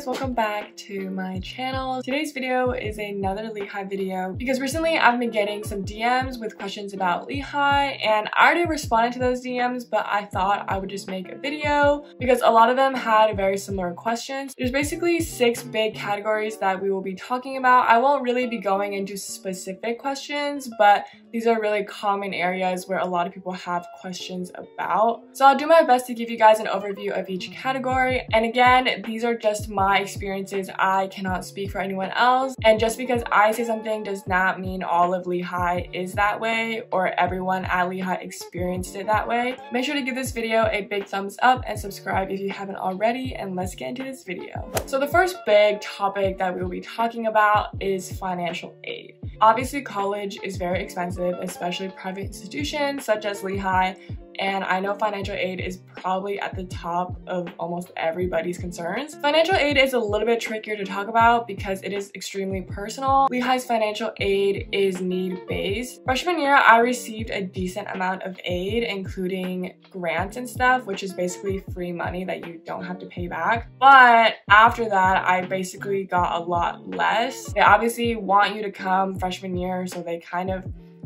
guys, welcome back to my channel. Today's video is another Lehigh video because recently I've been getting some DMs with questions about Lehigh, and I already responded to those DMs, but I thought I would just make a video because a lot of them had very similar questions. There's basically 6 big categories that we will be talking about. I won't really be going into specific questions, but these are really common areas where a lot of people have questions about. So I'll do my best to give you guys an overview of each category. And again, these are just my experiences. I cannot speak for anyone else. And just because I say something does not mean all of Lehigh is that way or everyone at Lehigh experienced it that way. Make sure to give this video a big thumbs up and subscribe if you haven't already, and let's get into this video. So the first big topic that we will be talking about is financial aid. Obviously, college is very expensive, especially private institutions such as Lehigh, and I know financial aid is probably at the top of almost everybody's concerns. Financial aid is a little bit trickier to talk about because it is extremely personal. Lehigh's financial aid is need-based. Freshman year, I received a decent amount of aid, including grants and stuff, which is basically free money that you don't have to pay back. But after that, I basically got a lot less. They obviously want you to come freshman year, so they kind of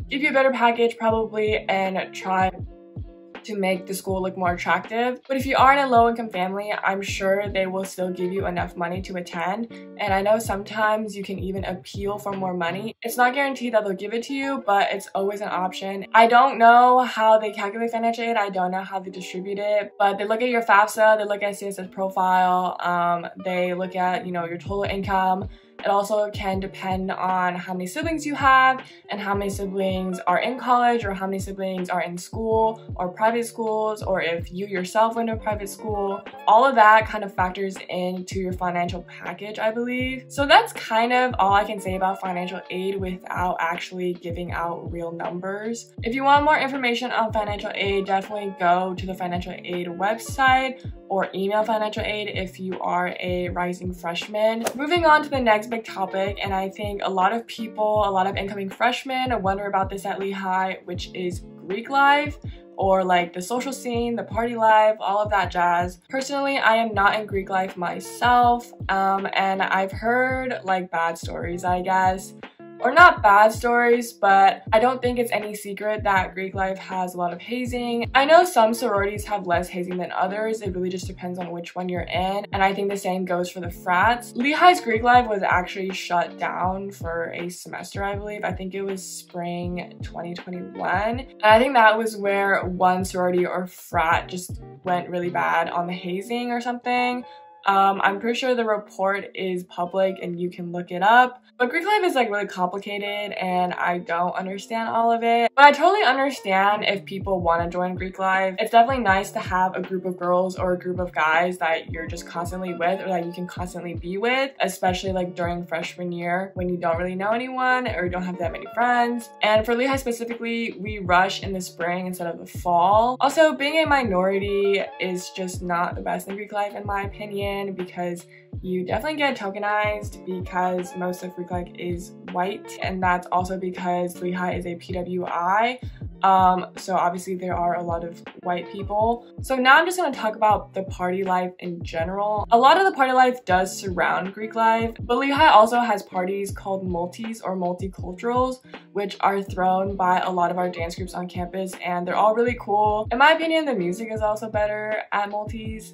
give you a better package probably and try to make the school look more attractive. But if you are in a low-income family, I'm sure they will still give you enough money to attend. And I know sometimes you can even appeal for more money. It's not guaranteed that they'll give it to you, but it's always an option. I don't know how they calculate financial aid. I don't know how they distribute it, but they look at your FAFSA, they look at CSS profile, they look at, your total income. It also can depend on how many siblings you have and how many siblings are in college or how many siblings are in school or private schools, or if you yourself went to a private school. All of that kind of factors into your financial package, I believe. So that's kind of all I can say about financial aid without actually giving out real numbers. If you want more information on financial aid, definitely go to the financial aid website or email financial aid if you are a rising freshman. Moving on to the next big topic, and I think a lot of people, a lot of incoming freshmen wonder about this at Lehigh, which is Greek life, or like the social scene, the party life, all of that jazz. Personally, I am not in Greek life myself, and I've heard like bad stories, I guess. Or not bad stories, but I don't think it's any secret that Greek life has a lot of hazing. I know some sororities have less hazing than others. It really just depends on which one you're in. And I think the same goes for the frats. Lehigh's Greek life was actually shut down for a semester, I believe. I think it was spring 2021. And I think that was where one sorority or frat just went really bad on the hazing or something. I'm pretty sure the report is public and you can look it up. But Greek life is like really complicated and I don't understand all of it. But I totally understand if people want to join Greek life. It's definitely nice to have a group of girls or a group of guys that you're just constantly with or that you can constantly be with, especially like during freshman year when you don't really know anyone or you don't have that many friends. And for Lehigh specifically, we rush in the spring instead of the fall. Also, being a minority is just not the best in Greek life in my opinion, because you definitely get tokenized because most of Greek life is white, and that's also because Lehigh is a PWI. So obviously there are a lot of white people. So now I'm just going to talk about the party life in general. A lot of the party life does surround Greek life, but Lehigh also has parties called multis or multiculturals, which are thrown by a lot of our dance groups on campus, and they're all really cool. In my opinion, the music is also better at multis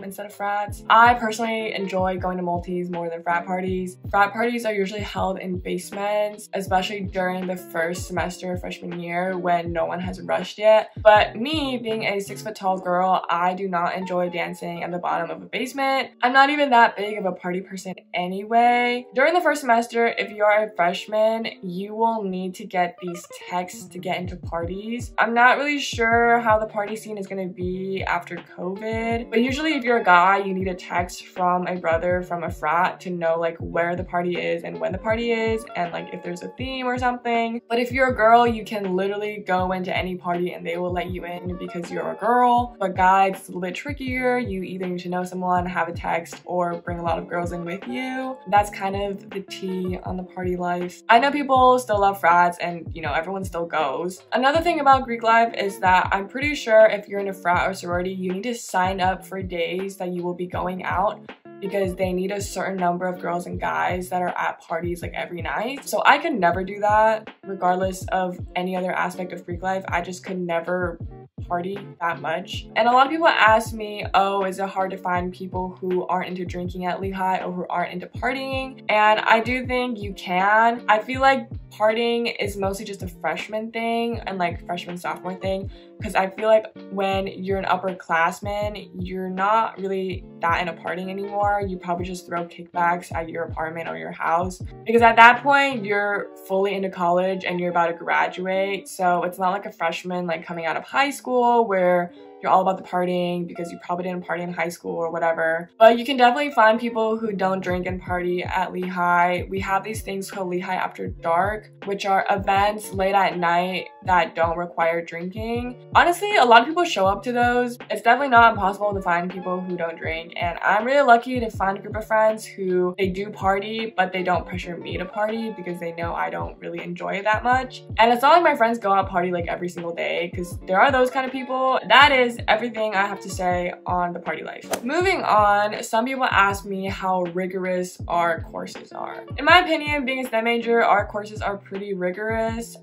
instead of frats. I personally enjoy going to multis more than frat parties. Frat parties are usually held in basements, especially during the first semester of freshman year when no one has rushed yet. But me, being a 6-foot-tall girl, I do not enjoy dancing at the bottom of a basement. I'm not even that big of a party person anyway. During the first semester, if you are a freshman, you will need to get these texts to get into parties. I'm not really sure how the party scene is going to be after COVID, but usually if you're a guy, you need a text from a brother from a frat to know like where the party is and when the party is and like if there's a theme or something. But if you're a girl, you can literally go into any party and they will let you in because you're a girl. But guys, it's a little bit trickier. You either need to know someone, have a text, or bring a lot of girls in with you. That's kind of the tea on the party life. I know people still love frats and everyone still goes. Another thing about Greek life is that I'm pretty sure if you're in a frat or sorority, you need to sign up for days that you will be going out. because they need a certain number of girls and guys that are at parties like every night. So I could never do that regardless of any other aspect of Greek life. I just could never party that much. And a lot of people ask me, oh, is it hard to find people who aren't into drinking at Lehigh or who aren't into partying? And I do think you can. I feel like partying is mostly just a freshman thing and like freshman sophomore thing, because I feel like when you're an upperclassman, you're not really that into partying anymore. You probably just throw kickbacks at your apartment or your house, because at that point you're fully into college and you're about to graduate. So it's not like a freshman like coming out of high school where you're all about the partying because you probably didn't party in high school or whatever. But you can definitely find people who don't drink and party at Lehigh. We have these things called Lehigh After Dark, which are events late at night that don't require drinking. Honestly, a lot of people show up to those. It's definitely not impossible to find people who don't drink, and I'm really lucky to find a group of friends who they do party, but they don't pressure me to party because they know I don't really enjoy it that much. And it's not like my friends go out party like every single day, because there are those kind of people. That is everything I have to say on the party life. Moving on, some people ask me how rigorous our courses are. In my opinion, being a STEM major, our courses are pretty rigorous.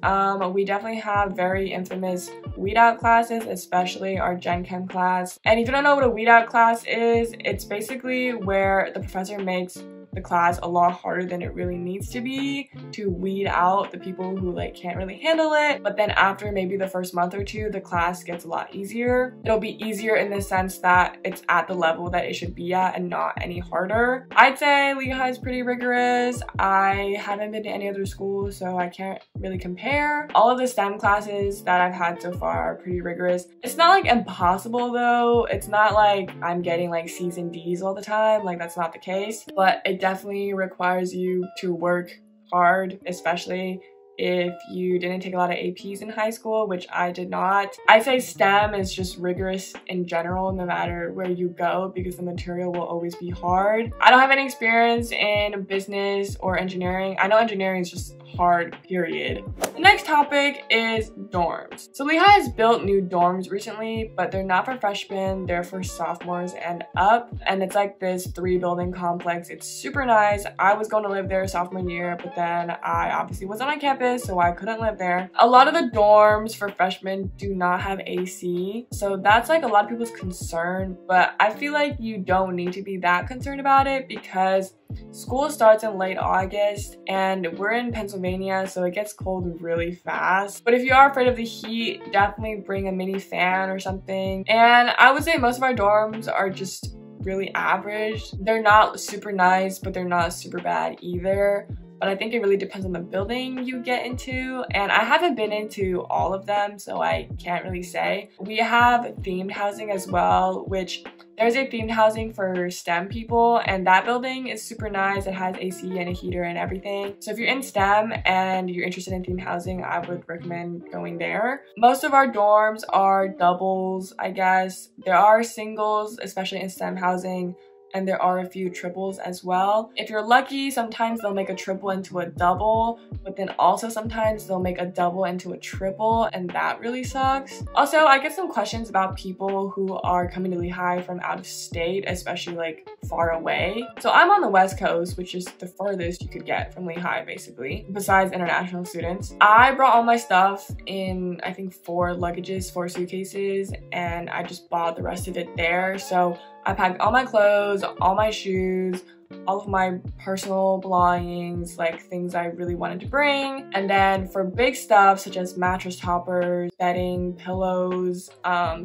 We definitely have very infamous weed out classes, especially our Gen Chem class. And if you don't know what a weed out class is, it's basically where the professor makes the class a lot harder than it really needs to be to weed out the people who like can't really handle it. But then after maybe the first month or two, the class gets a lot easier. It'll be easier in the sense that it's at the level that it should be at and not any harder. I'd say Lehigh is pretty rigorous. I haven't been to any other school, so I can't really compare. All of the STEM classes that I've had so far are pretty rigorous. It's not like impossible though. It's not like I'm getting like C's and D's all the time. Like that's not the case, but it definitely requires you to work hard, especially if you didn't take a lot of APs in high school, which I did not. I say STEM is just rigorous in general, no matter where you go, because the material will always be hard. I don't have any experience in business or engineering. I know engineering is just hard, period. The next topic is dorms. So Lehigh has built new dorms recently, but they're not for freshmen, they're for sophomores and up. And it's like this 3-building complex. It's super nice. I was going to live there sophomore year, but then I obviously wasn't on campus, so I couldn't live there. A lot of the dorms for freshmen do not have AC, so that's like a lot of people's concern, but I feel like you don't need to be that concerned about it because school starts in late August and we're in Pennsylvania, so it gets cold really fast. But if you are afraid of the heat, definitely bring a mini fan or something. And I would say most of our dorms are just really average. They're not super nice, but they're not super bad either. But I think it really depends on the building you get into, and I haven't been into all of them, so I can't really say. We have themed housing as well, which there's a themed housing for STEM people, and that building is super nice. It has AC and a heater and everything. So if you're in STEM and you're interested in themed housing, I would recommend going there. Most of our dorms are doubles, I guess. There are singles, especially in STEM housing, and there are a few triples as well. If you're lucky, sometimes they'll make a triple into a double, but then also sometimes they'll make a double into a triple, and that really sucks. Also, I get some questions about people who are coming to Lehigh from out of state, especially like far away. So I'm on the West Coast, which is the furthest you could get from Lehigh basically, besides international students. I brought all my stuff in, I think 4 luggages, 4 suitcases, and I just bought the rest of it there. So I packed all my clothes, all my shoes, all of my personal belongings, like things I really wanted to bring. And then for big stuff such as mattress toppers, bedding, pillows,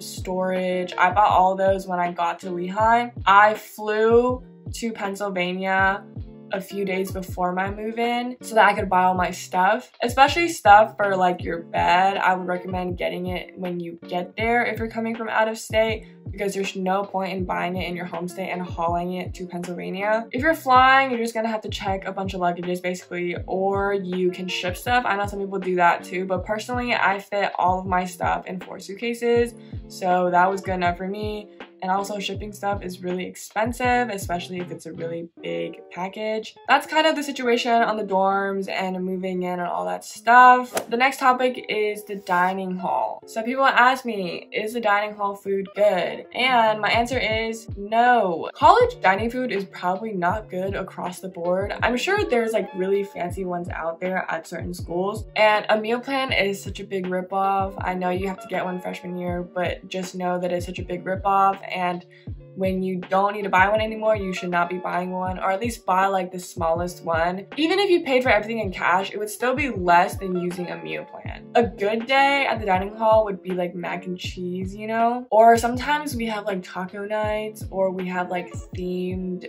storage, I bought all those when I got to Lehigh. I flew to Pennsylvania a few days before my move-in so that I could buy all my stuff, especially stuff for like your bed. I would recommend getting it when you get there if you're coming from out of state, because there's no point in buying it in your home state and hauling it to Pennsylvania. If you're flying, you're just gonna have to check a bunch of luggages basically, or you can ship stuff. I know some people do that too, but personally I fit all of my stuff in 4 suitcases, so that was good enough for me. and also shipping stuff is really expensive, especially if it's a really big package. That's kind of the situation on the dorms and moving in and all that stuff. The next topic is the dining hall. So people ask me, is the dining hall food good? And my answer is no. College dining food is probably not good across the board. I'm sure there's like really fancy ones out there at certain schools, and a meal plan is such a big ripoff. I know you have to get one freshman year, but just know that it's such a big ripoff, and when you don't need to buy one anymore, you should not be buying one, or at least buy like the smallest one. Even if you paid for everything in cash, it would still be less than using a meal plan. A good day at the dining hall would be like mac and cheese, you know? Or sometimes we have like taco nights, or we have like themed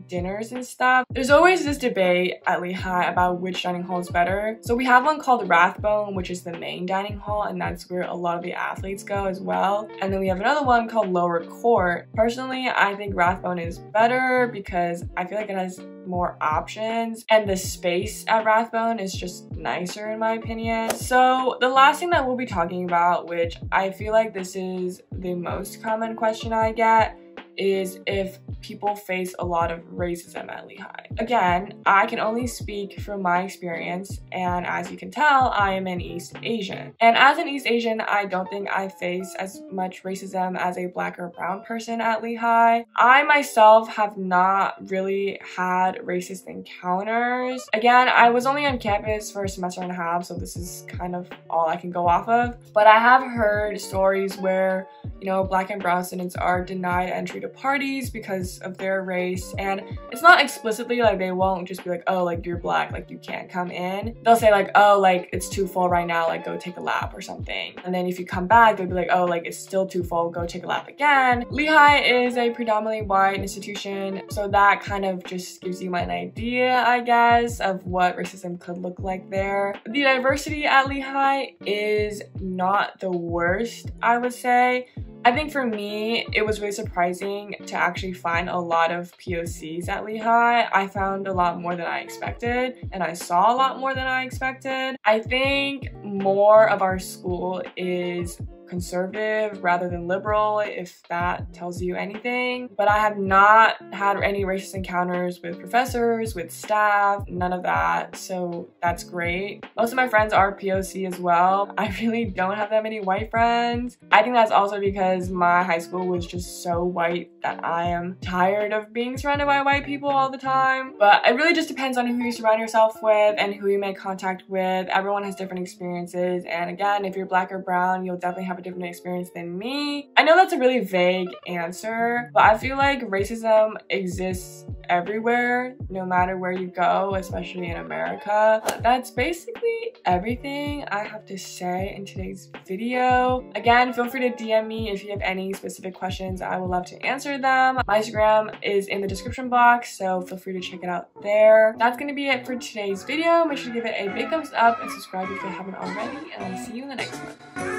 dinners and stuff. There's always this debate at Lehigh about which dining hall is better. So we have one called Rathbone, which is the main dining hall, and that's where a lot of the athletes go as well. And then we have another one called Lower Court. Personally, I think Rathbone is better because I feel like it has more options, and the space at Rathbone is just nicer in my opinion. So the last thing that we'll be talking about, which I feel like this is the most common question I get, is if people face a lot of racism at Lehigh. Again, I can only speak from my experience, and as you can tell, I am an East Asian. And as an East Asian, I don't think I face as much racism as a Black or brown person at Lehigh. I myself have not really had racist encounters. Again, I was only on campus for a semester and a half, so this is kind of all I can go off of. But I have heard stories where, you know, Black and brown students are denied entry to parties because of their race, and it's not explicitly like they won't just be like, oh, like you're Black, like you can't come in. They'll say like, oh, like it's too full right now, like go take a lap or something. And then if you come back, they'll be like, oh, like it's still too full, go take a lap again. Lehigh is a predominantly white institution, so that kind of just gives you an idea, I guess, of what racism could look like there. The diversity at Lehigh is not the worst, I would say. I think for me, it was really surprising to actually find a lot of POCs at Lehigh. I found a lot more than I expected, and I saw a lot more than I expected. I think more of our school is conservative rather than liberal, if that tells you anything. But I have not had any racist encounters with professors, with staff, none of that, so that's great. Most of my friends are POC as well. I really don't have that many white friends. I think that's also because my high school was just so white that I am tired of being surrounded by white people all the time. But it really just depends on who you surround yourself with and who you make contact with. Everyone has different experiences, and again, if you're Black or brown, you'll definitely have a different experience than me. I know that's a really vague answer, but I feel like racism exists everywhere, no matter where you go, especially in America. That's basically everything I have to say in today's video. Again, feel free to DM me if you have any specific questions. I would love to answer them. My Instagram is in the description box, so feel free to check it out there. That's gonna be it for today's video. Make sure to give it a big thumbs up and subscribe if you haven't already, and I'll see you in the next one.